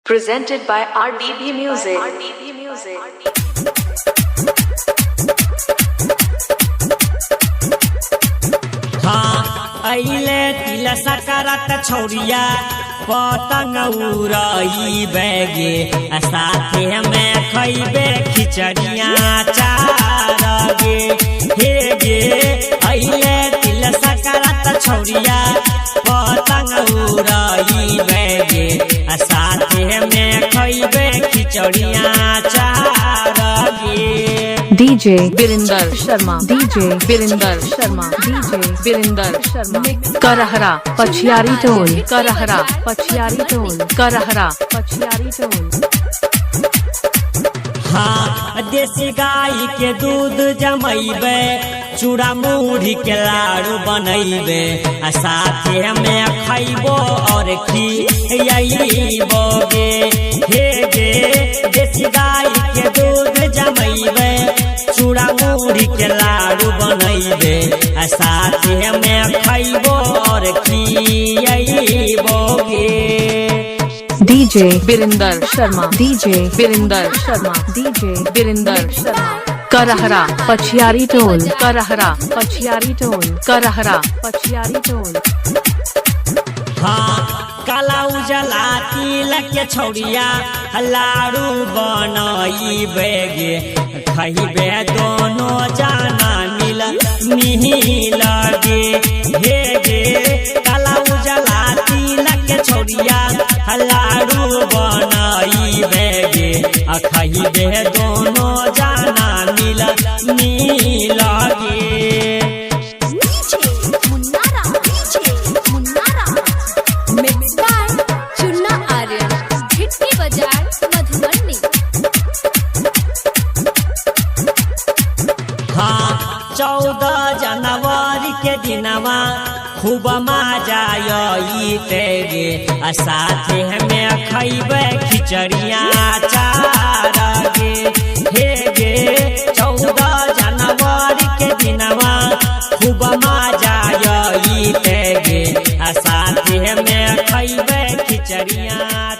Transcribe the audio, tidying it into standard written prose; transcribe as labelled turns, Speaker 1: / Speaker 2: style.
Speaker 1: Presented by RDB Music.
Speaker 2: हाँ अइले तिला सकरत छौरिया पतंग उड़ई बैगे साथे में खइबे खिचड़िया चार गे हे गे अइले तिला सकरत छौरिया पतंग उड़ई बैगे साथे में खइबे खिचड़िया चार गे।
Speaker 3: DJ Birinder Sharma, DJ Birinder Sharma, DJ Birinder Sharma. Karahara, Pachiari Tone, Karahara, Pachiari Tone, Karahara, Pachiari Tone.
Speaker 2: हाँ देसी गाय के दूध जमैबे चूड़ा मुढ़ी के लाड़ू बनैबे साथे में खैबो और खियैबो गे हे गे देसी गाय के दूध जमैबे चूड़ा मुढ़ी के लाड़ू बनैबे साथे में खैबो और खियैबो गे।
Speaker 3: DJ Birinder Sharma, DJ Birinder Sharma, DJ Birinder Sharma. Karahara, Pachiari Tone, Karahara, Pachiari Tone, Karahara, Pachiari Tone.
Speaker 2: हाँ काला उजला तिलक के छौरिया लाड़ू बनैबे गे खइबे दोनों जाना मिल गे हे गे काला उजला तिलक के छौरिया लाड़ू बनैबे गे खइबे दोनों जाना मिल गे। हाँ 14 जनवरी के दिनवा खूब मजा आइते गे साथे में खइबे खिचड़िया चार गे हे गे 14 जनवरी के दिनवा खूब मजा आइते गे साथे में खइबे खिचड़िया।